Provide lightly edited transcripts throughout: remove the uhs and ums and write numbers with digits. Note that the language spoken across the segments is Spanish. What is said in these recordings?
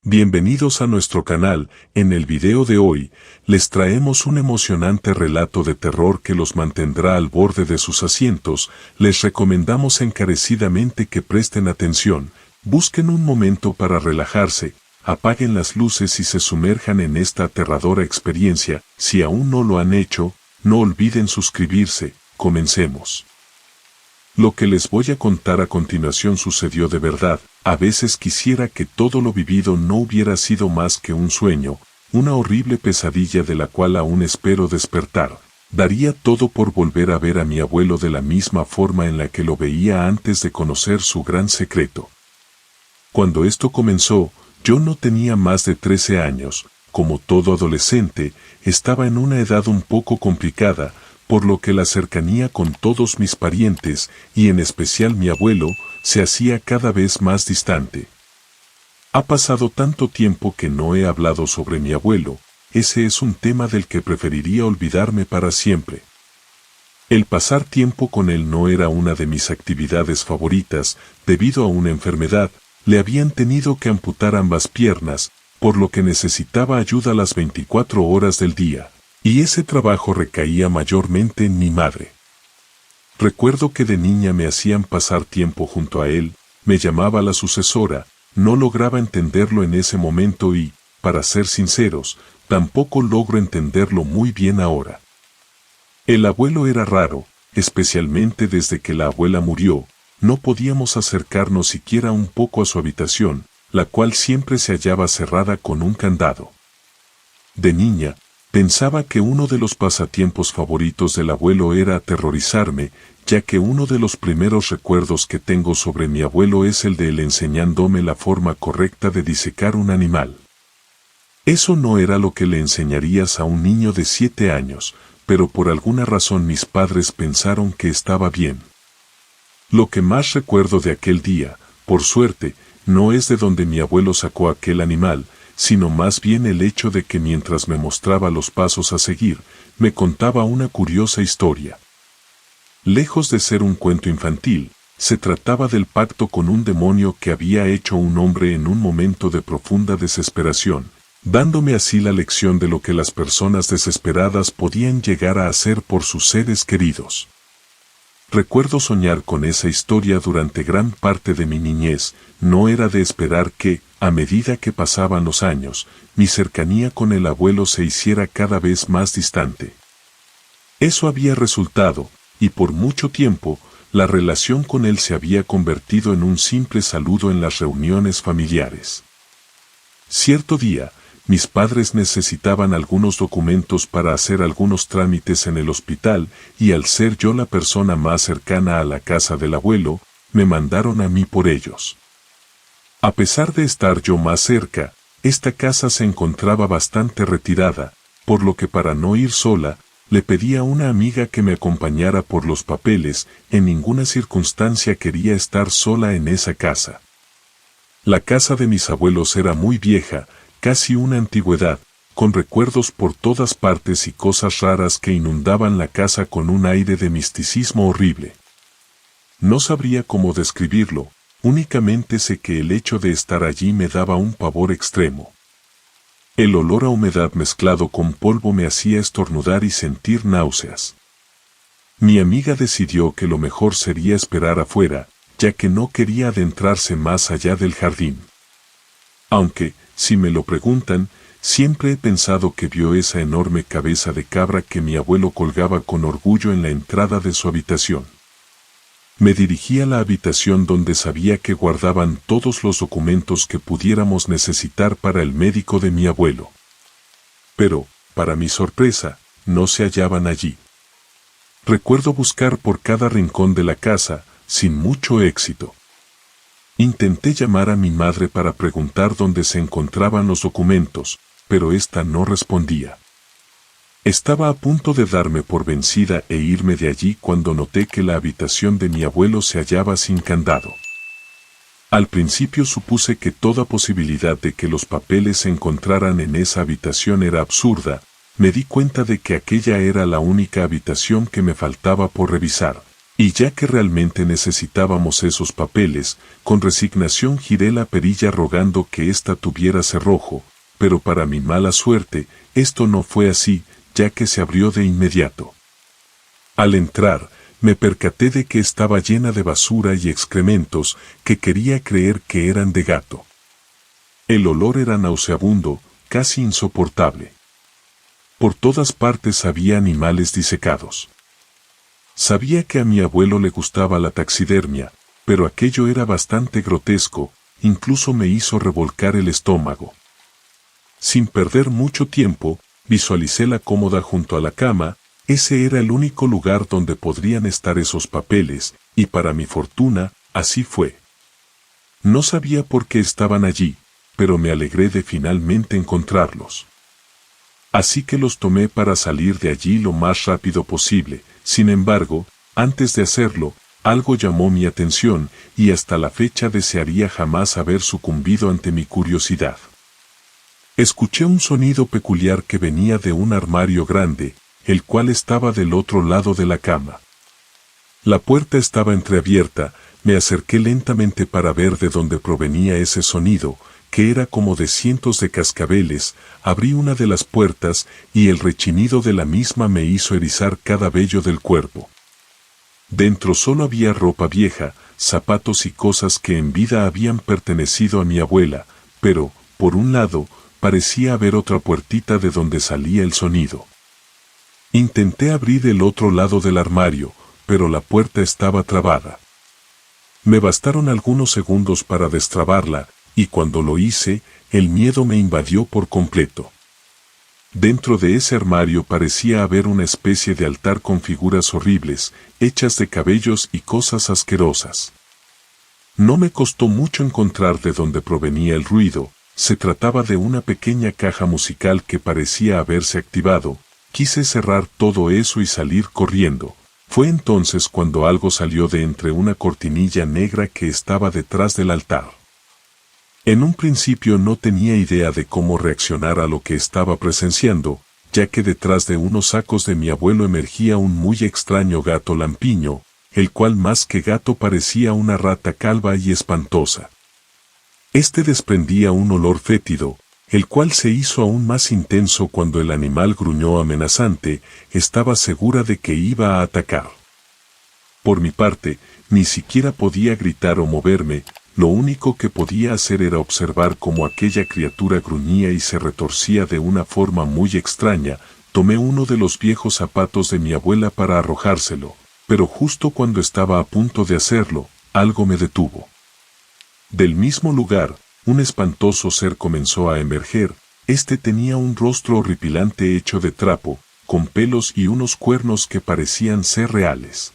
Bienvenidos a nuestro canal. En el video de hoy, les traemos un emocionante relato de terror que los mantendrá al borde de sus asientos. Les recomendamos encarecidamente que presten atención, busquen un momento para relajarse, apaguen las luces y se sumerjan en esta aterradora experiencia. Si aún no lo han hecho, no olviden suscribirse. Comencemos. Lo que les voy a contar a continuación sucedió de verdad. A veces quisiera que todo lo vivido no hubiera sido más que un sueño, una horrible pesadilla de la cual aún espero despertar. Daría todo por volver a ver a mi abuelo de la misma forma en la que lo veía antes de conocer su gran secreto. Cuando esto comenzó, yo no tenía más de 13 años. Como todo adolescente, estaba en una edad un poco complicada, por lo que la cercanía con todos mis parientes, y en especial mi abuelo, se hacía cada vez más distante. Ha pasado tanto tiempo que no he hablado sobre mi abuelo. Ese es un tema del que preferiría olvidarme para siempre. El pasar tiempo con él no era una de mis actividades favoritas. Debido a una enfermedad, le habían tenido que amputar ambas piernas, por lo que necesitaba ayuda las 24 horas del día. Y ese trabajo recaía mayormente en mi madre. Recuerdo que de niña me hacían pasar tiempo junto a él, me llamaba la sucesora, no lograba entenderlo en ese momento y, para ser sinceros, tampoco logro entenderlo muy bien ahora. El abuelo era raro, especialmente desde que la abuela murió, no podíamos acercarnos siquiera un poco a su habitación, la cual siempre se hallaba cerrada con un candado. De niña, pensaba que uno de los pasatiempos favoritos del abuelo era aterrorizarme, ya que uno de los primeros recuerdos que tengo sobre mi abuelo es el de él enseñándome la forma correcta de disecar un animal. Eso no era lo que le enseñarías a un niño de 7 años, pero por alguna razón mis padres pensaron que estaba bien. Lo que más recuerdo de aquel día, por suerte, no es de donde mi abuelo sacó aquel animal, sino más bien el hecho de que mientras me mostraba los pasos a seguir, me contaba una curiosa historia. Lejos de ser un cuento infantil, se trataba del pacto con un demonio que había hecho un hombre en un momento de profunda desesperación, dándome así la lección de lo que las personas desesperadas podían llegar a hacer por sus seres queridos. Recuerdo soñar con esa historia durante gran parte de mi niñez. No era de esperar que, a medida que pasaban los años, mi cercanía con el abuelo se hiciera cada vez más distante. Eso había resultado, y por mucho tiempo, la relación con él se había convertido en un simple saludo en las reuniones familiares. Cierto día, mis padres necesitaban algunos documentos para hacer algunos trámites en el hospital, y al ser yo la persona más cercana a la casa del abuelo, me mandaron a mí por ellos. A pesar de estar yo más cerca, esta casa se encontraba bastante retirada, por lo que para no ir sola, le pedí a una amiga que me acompañara por los papeles. En ninguna circunstancia quería estar sola en esa casa. La casa de mis abuelos era muy vieja, casi una antigüedad, con recuerdos por todas partes y cosas raras que inundaban la casa con un aire de misticismo horrible. No sabría cómo describirlo, únicamente sé que el hecho de estar allí me daba un pavor extremo. El olor a humedad mezclado con polvo me hacía estornudar y sentir náuseas. Mi amiga decidió que lo mejor sería esperar afuera, ya que no quería adentrarse más allá del jardín. Aunque, si me lo preguntan, siempre he pensado que vio esa enorme cabeza de cabra que mi abuelo colgaba con orgullo en la entrada de su habitación. Me dirigí a la habitación donde sabía que guardaban todos los documentos que pudiéramos necesitar para el médico de mi abuelo. Pero, para mi sorpresa, no se hallaban allí. Recuerdo buscar por cada rincón de la casa, sin mucho éxito. Intenté llamar a mi madre para preguntar dónde se encontraban los documentos, pero ésta no respondía. Estaba a punto de darme por vencida e irme de allí cuando noté que la habitación de mi abuelo se hallaba sin candado. Al principio supuse que toda posibilidad de que los papeles se encontraran en esa habitación era absurda. Me di cuenta de que aquella era la única habitación que me faltaba por revisar, Y ya que realmente necesitábamos esos papeles, con resignación giré la perilla rogando que ésta tuviera cerrojo, pero para mi mala suerte, esto no fue así, ya que se abrió de inmediato. Al entrar, me percaté de que estaba llena de basura y excrementos que quería creer que eran de gato. El olor era nauseabundo, casi insoportable. Por todas partes había animales disecados. Sabía que a mi abuelo le gustaba la taxidermia, pero aquello era bastante grotesco, incluso me hizo revolcar el estómago. Sin perder mucho tiempo, visualicé la cómoda junto a la cama. Ese era el único lugar donde podrían estar esos papeles, y para mi fortuna, así fue. No sabía por qué estaban allí, pero me alegré de finalmente encontrarlos. Así que los tomé para salir de allí lo más rápido posible. Sin embargo, antes de hacerlo, algo llamó mi atención, y hasta la fecha desearía jamás haber sucumbido ante mi curiosidad. Escuché un sonido peculiar que venía de un armario grande, el cual estaba del otro lado de la cama. La puerta estaba entreabierta, me acerqué lentamente para ver de dónde provenía ese sonido, que era como de cientos de cascabeles. Abrí una de las puertas, y el rechinido de la misma me hizo erizar cada vello del cuerpo. Dentro solo había ropa vieja, zapatos y cosas que en vida habían pertenecido a mi abuela, pero, por un lado, parecía haber otra puertita de donde salía el sonido. Intenté abrir el otro lado del armario, pero la puerta estaba trabada. Me bastaron algunos segundos para destrabarla, y cuando lo hice, el miedo me invadió por completo. Dentro de ese armario parecía haber una especie de altar con figuras horribles, hechas de cabellos y cosas asquerosas. No me costó mucho encontrar de dónde provenía el ruido. Se trataba de una pequeña caja musical que parecía haberse activado. Quise cerrar todo eso y salir corriendo. Fue entonces cuando algo salió de entre una cortinilla negra que estaba detrás del altar. En un principio no tenía idea de cómo reaccionar a lo que estaba presenciando, ya que detrás de unos sacos de mi abuelo emergía un muy extraño gato lampiño, el cual más que gato parecía una rata calva y espantosa. Este desprendía un olor fétido, el cual se hizo aún más intenso cuando el animal gruñó amenazante. Estaba segura de que iba a atacar. Por mi parte, ni siquiera podía gritar o moverme. Lo único que podía hacer era observar cómo aquella criatura gruñía y se retorcía de una forma muy extraña. Tomé uno de los viejos zapatos de mi abuela para arrojárselo, pero justo cuando estaba a punto de hacerlo, algo me detuvo. Del mismo lugar, un espantoso ser comenzó a emerger. Este tenía un rostro horripilante hecho de trapo, con pelos y unos cuernos que parecían ser reales.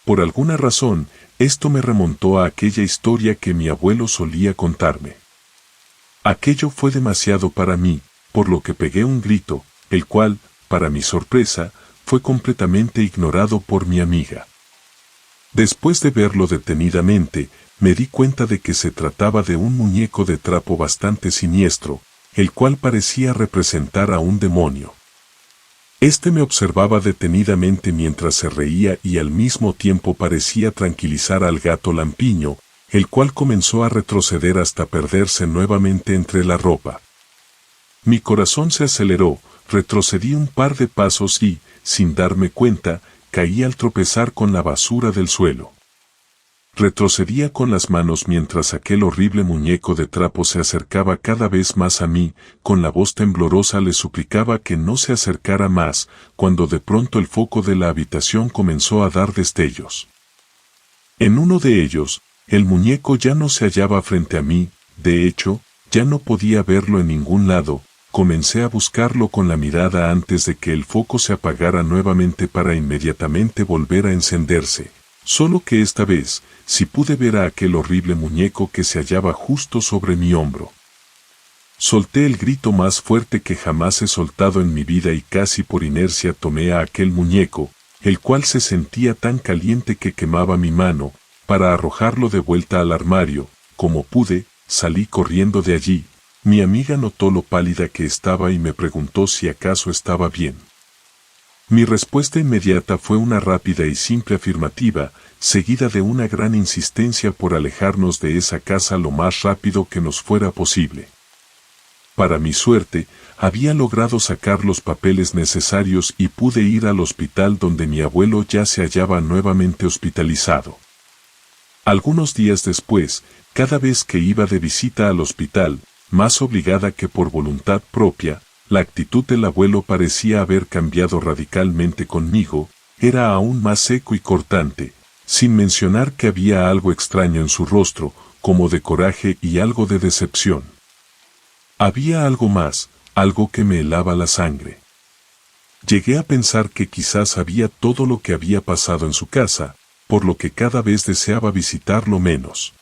Por alguna razón, esto me remontó a aquella historia que mi abuelo solía contarme. Aquello fue demasiado para mí, por lo que pegué un grito, el cual, para mi sorpresa, fue completamente ignorado por mi amiga. Después de verlo detenidamente, me di cuenta de que se trataba de un muñeco de trapo bastante siniestro, el cual parecía representar a un demonio. Este me observaba detenidamente mientras se reía y al mismo tiempo parecía tranquilizar al gato lampiño, el cual comenzó a retroceder hasta perderse nuevamente entre la ropa. Mi corazón se aceleró, retrocedí un par de pasos y, sin darme cuenta, caí al tropezar con la basura del suelo. Retrocedía con las manos mientras aquel horrible muñeco de trapo se acercaba cada vez más a mí. Con la voz temblorosa le suplicaba que no se acercara más, cuando de pronto el foco de la habitación comenzó a dar destellos. En uno de ellos, el muñeco ya no se hallaba frente a mí. De hecho, ya no podía verlo en ningún lado. Comencé a buscarlo con la mirada antes de que el foco se apagara nuevamente para inmediatamente volver a encenderse. Solo que esta vez, sí pude ver a aquel horrible muñeco que se hallaba justo sobre mi hombro. Solté el grito más fuerte que jamás he soltado en mi vida y casi por inercia tomé a aquel muñeco, el cual se sentía tan caliente que quemaba mi mano, para arrojarlo de vuelta al armario. Como pude, salí corriendo de allí. Mi amiga notó lo pálida que estaba y me preguntó si acaso estaba bien. Mi respuesta inmediata fue una rápida y simple afirmativa, seguida de una gran insistencia por alejarnos de esa casa lo más rápido que nos fuera posible. Para mi suerte, había logrado sacar los papeles necesarios y pude ir al hospital donde mi abuelo ya se hallaba nuevamente hospitalizado. Algunos días después, cada vez que iba de visita al hospital, más obligada que por voluntad propia, la actitud del abuelo parecía haber cambiado radicalmente conmigo, era aún más seco y cortante, sin mencionar que había algo extraño en su rostro, como de coraje y algo de decepción. Había algo más, algo que me helaba la sangre. Llegué a pensar que quizás sabía todo lo que había pasado en su casa, por lo que cada vez deseaba visitarlo menos.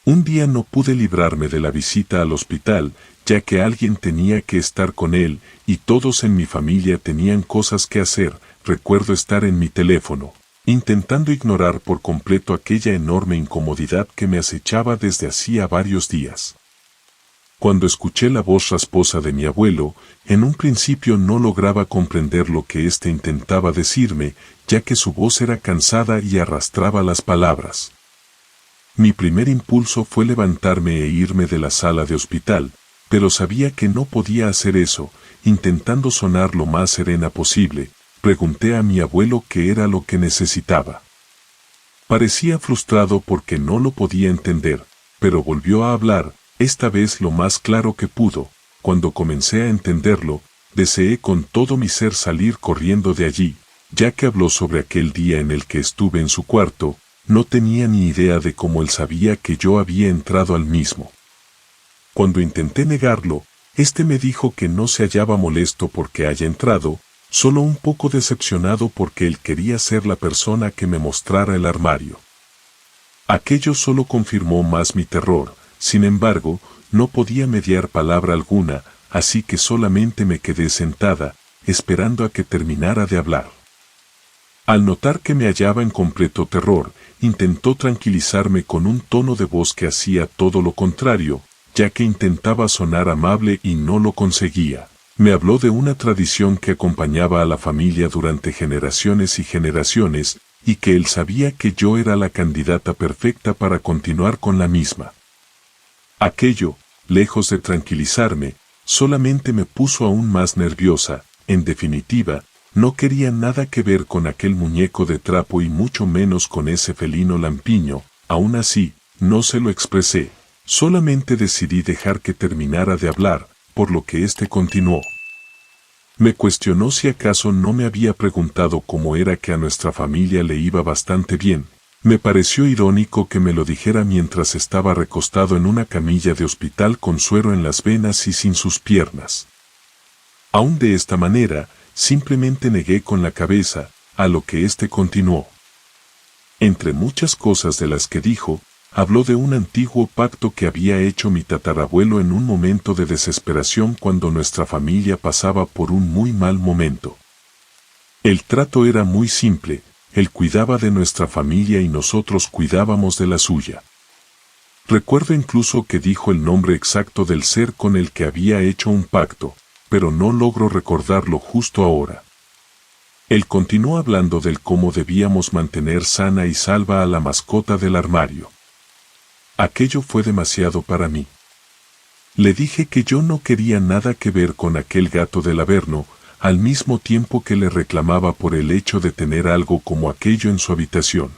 Un día no pude librarme de la visita al hospital, ya que alguien tenía que estar con él, y todos en mi familia tenían cosas que hacer. Recuerdo estar en mi teléfono, intentando ignorar por completo aquella enorme incomodidad que me acechaba desde hacía varios días. Cuando escuché la voz rasposa de mi abuelo, en un principio no lograba comprender lo que éste intentaba decirme, ya que su voz era cansada y arrastraba las palabras. Mi primer impulso fue levantarme e irme de la sala de hospital, pero sabía que no podía hacer eso. Intentando sonar lo más serena posible, pregunté a mi abuelo qué era lo que necesitaba. Parecía frustrado porque no lo podía entender, pero volvió a hablar, esta vez lo más claro que pudo. Cuando comencé a entenderlo, deseé con todo mi ser salir corriendo de allí, ya que habló sobre aquel día en el que estuve en su cuarto. No tenía ni idea de cómo él sabía que yo había entrado al mismo. Cuando intenté negarlo, éste me dijo que no se hallaba molesto porque haya entrado, solo un poco decepcionado porque él quería ser la persona que me mostrara el armario. Aquello solo confirmó más mi terror. Sin embargo, no podía mediar palabra alguna, así que solamente me quedé sentada, esperando a que terminara de hablar. Al notar que me hallaba en completo terror, intentó tranquilizarme con un tono de voz que hacía todo lo contrario, ya que intentaba sonar amable y no lo conseguía. Me habló de una tradición que acompañaba a la familia durante generaciones y generaciones, y que él sabía que yo era la candidata perfecta para continuar con la misma. Aquello, lejos de tranquilizarme, solamente me puso aún más nerviosa. En definitiva, no quería nada que ver con aquel muñeco de trapo y mucho menos con ese felino lampiño. Aún así, no se lo expresé. Solamente decidí dejar que terminara de hablar, por lo que éste continuó. Me cuestionó si acaso no me había preguntado cómo era que a nuestra familia le iba bastante bien. Me pareció irónico que me lo dijera mientras estaba recostado en una camilla de hospital con suero en las venas y sin sus piernas. Aún de esta manera, simplemente negué con la cabeza, a lo que éste continuó. Entre muchas cosas de las que dijo, habló de un antiguo pacto que había hecho mi tatarabuelo en un momento de desesperación cuando nuestra familia pasaba por un muy mal momento. El trato era muy simple, él cuidaba de nuestra familia y nosotros cuidábamos de la suya. Recuerdo incluso que dijo el nombre exacto del ser con el que había hecho un pacto, pero no logro recordarlo justo ahora. Él continuó hablando del cómo debíamos mantener sana y salva a la mascota del armario. Aquello fue demasiado para mí. Le dije que yo no quería nada que ver con aquel gato del Averno, al mismo tiempo que le reclamaba por el hecho de tener algo como aquello en su habitación.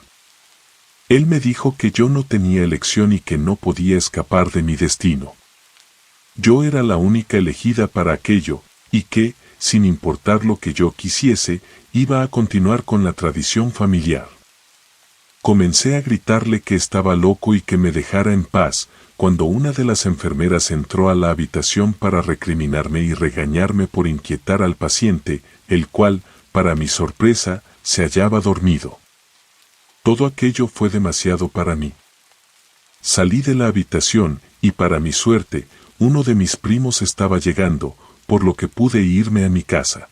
Él me dijo que yo no tenía elección y que no podía escapar de mi destino. Yo era la única elegida para aquello, y que, sin importar lo que yo quisiese, iba a continuar con la tradición familiar. Comencé a gritarle que estaba loco y que me dejara en paz, cuando una de las enfermeras entró a la habitación para recriminarme y regañarme por inquietar al paciente, el cual, para mi sorpresa, se hallaba dormido. Todo aquello fue demasiado para mí. Salí de la habitación, y para mi suerte, uno de mis primos estaba llegando, por lo que pude irme a mi casa.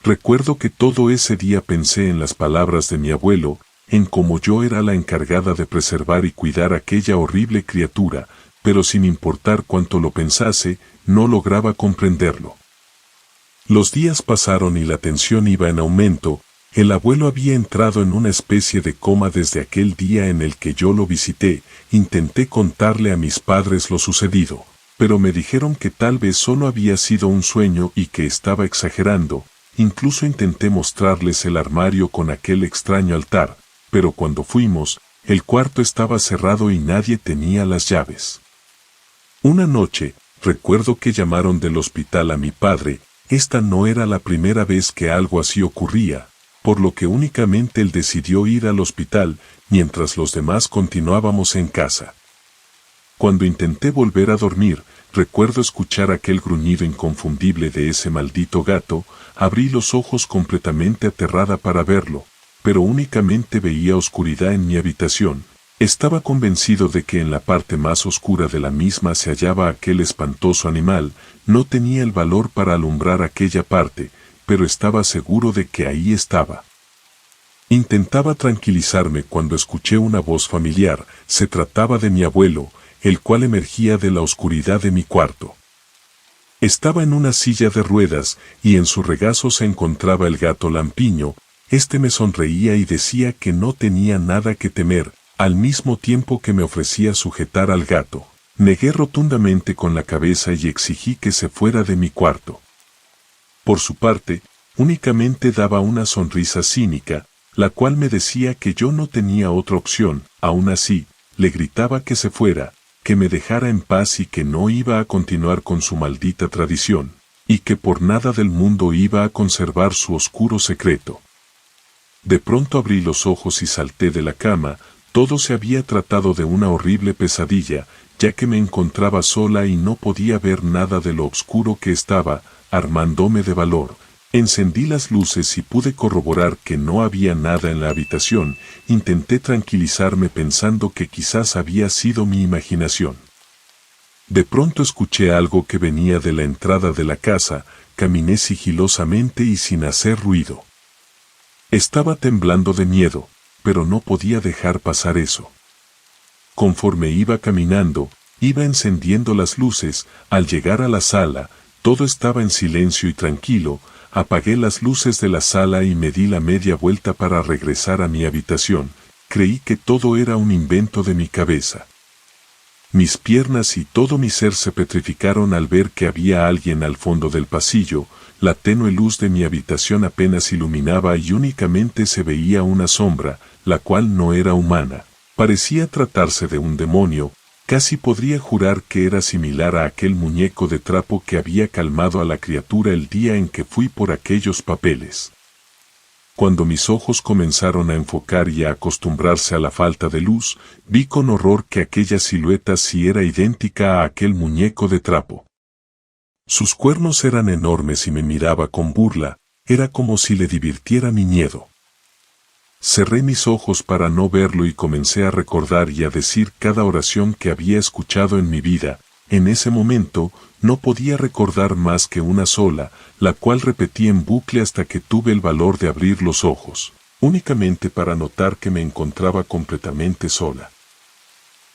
Recuerdo que todo ese día pensé en las palabras de mi abuelo, en cómo yo era la encargada de preservar y cuidar a aquella horrible criatura, pero sin importar cuánto lo pensase, no lograba comprenderlo. Los días pasaron y la tensión iba en aumento. El abuelo había entrado en una especie de coma desde aquel día en el que yo lo visité. Intenté contarle a mis padres lo sucedido, pero me dijeron que tal vez solo había sido un sueño y que estaba exagerando. Incluso intenté mostrarles el armario con aquel extraño altar, pero cuando fuimos, el cuarto estaba cerrado y nadie tenía las llaves. Una noche, recuerdo que llamaron del hospital a mi padre. Esta no era la primera vez que algo así ocurría, por lo que únicamente él decidió ir al hospital, mientras los demás continuábamos en casa. Cuando intenté volver a dormir, recuerdo escuchar aquel gruñido inconfundible de ese maldito gato. Abrí los ojos completamente aterrada para verlo, pero únicamente veía oscuridad en mi habitación. Estaba convencido de que en la parte más oscura de la misma se hallaba aquel espantoso animal. No tenía el valor para alumbrar aquella parte, pero estaba seguro de que ahí estaba. Intentaba tranquilizarme cuando escuché una voz familiar. Se trataba de mi abuelo, el cual emergía de la oscuridad de mi cuarto. Estaba en una silla de ruedas, y en su regazo se encontraba el gato lampiño. Este me sonreía y decía que no tenía nada que temer, al mismo tiempo que me ofrecía sujetar al gato. Negué rotundamente con la cabeza y exigí que se fuera de mi cuarto. Por su parte, únicamente daba una sonrisa cínica, la cual me decía que yo no tenía otra opción. Aún así, le gritaba que se fuera, que me dejara en paz y que no iba a continuar con su maldita tradición, y que por nada del mundo iba a conservar su oscuro secreto. De pronto abrí los ojos y salté de la cama. Todo se había tratado de una horrible pesadilla, ya que me encontraba sola y no podía ver nada de lo oscuro que estaba. Armándome de valor, encendí las luces y pude corroborar que no había nada en la habitación. Intenté tranquilizarme pensando que quizás había sido mi imaginación. De pronto escuché algo que venía de la entrada de la casa. Caminé sigilosamente y sin hacer ruido. Estaba temblando de miedo, pero no podía dejar pasar eso. Conforme iba caminando, iba encendiendo las luces. Al llegar a la sala, todo estaba en silencio y tranquilo. Apagué las luces de la sala y me di la media vuelta para regresar a mi habitación. Creí que todo era un invento de mi cabeza. Mis piernas y todo mi ser se petrificaron al ver que había alguien al fondo del pasillo. La tenue luz de mi habitación apenas iluminaba y únicamente se veía una sombra, la cual no era humana. Parecía tratarse de un demonio. Casi podría jurar que era similar a aquel muñeco de trapo que había calmado a la criatura el día en que fui por aquellos papeles. Cuando mis ojos comenzaron a enfocar y a acostumbrarse a la falta de luz, vi con horror que aquella silueta sí era idéntica a aquel muñeco de trapo. Sus cuernos eran enormes y me miraba con burla. Era como si le divirtiera mi miedo. Cerré mis ojos para no verlo y comencé a recordar y a decir cada oración que había escuchado en mi vida. En ese momento, no podía recordar más que una sola, la cual repetí en bucle hasta que tuve el valor de abrir los ojos, únicamente para notar que me encontraba completamente sola.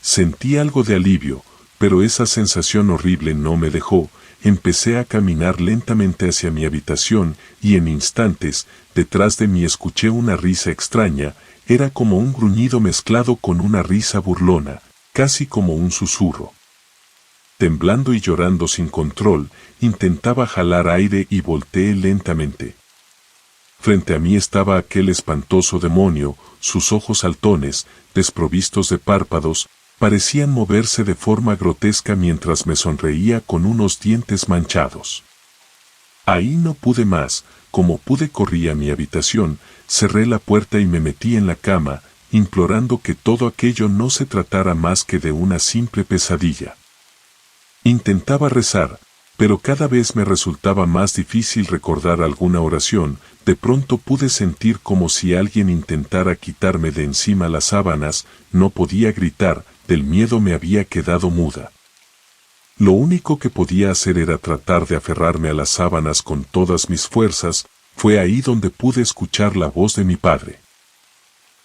Sentí algo de alivio, pero esa sensación horrible no me dejó. Empecé a caminar lentamente hacia mi habitación y en instantes, detrás de mí escuché una risa extraña. Era como un gruñido mezclado con una risa burlona, casi como un susurro. Temblando y llorando sin control, intentaba jalar aire y volteé lentamente. Frente a mí estaba aquel espantoso demonio. Sus ojos saltones, desprovistos de párpados, parecían moverse de forma grotesca mientras me sonreía con unos dientes manchados. Ahí no pude más. Como pude corrí a mi habitación, cerré la puerta y me metí en la cama, implorando que todo aquello no se tratara más que de una simple pesadilla. Intentaba rezar, pero cada vez me resultaba más difícil recordar alguna oración. De pronto pude sentir como si alguien intentara quitarme de encima las sábanas. No podía gritar, del miedo me había quedado muda. Lo único que podía hacer era tratar de aferrarme a las sábanas con todas mis fuerzas. Fue ahí donde pude escuchar la voz de mi padre.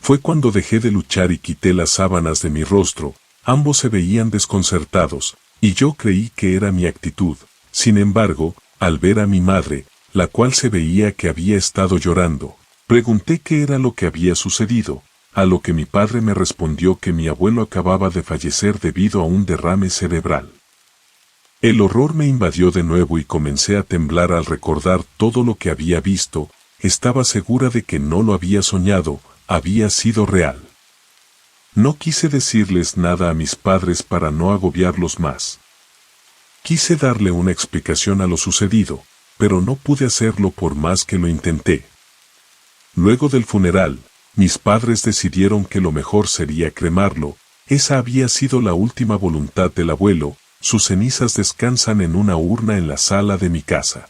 Fue cuando dejé de luchar y quité las sábanas de mi rostro. Ambos se veían desconcertados, y yo creí que era mi actitud. Sin embargo, al ver a mi madre, la cual se veía que había estado llorando. Pregunté qué era lo que había sucedido, a lo que mi padre me respondió que mi abuelo acababa de fallecer debido a un derrame cerebral. El horror me invadió de nuevo y comencé a temblar al recordar todo lo que había visto. Estaba segura de que no lo había soñado, había sido real. No quise decirles nada a mis padres para no agobiarlos más. Quise darle una explicación a lo sucedido, pero no pude hacerlo por más que lo intenté. Luego del funeral, mis padres decidieron que lo mejor sería cremarlo. Esa había sido la última voluntad del abuelo. Sus cenizas descansan en una urna en la sala de mi casa.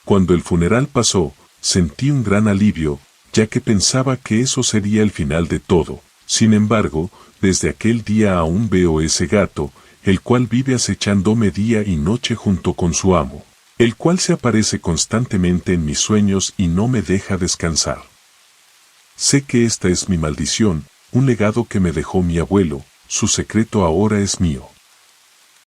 Cuando el funeral pasó, sentí un gran alivio, ya que pensaba que eso sería el final de todo. Sin embargo, desde aquel día aún veo ese gato, el cual vive acechándome día y noche junto con su amo, el cual se aparece constantemente en mis sueños y no me deja descansar. Sé que esta es mi maldición, un legado que me dejó mi abuelo, su secreto ahora es mío.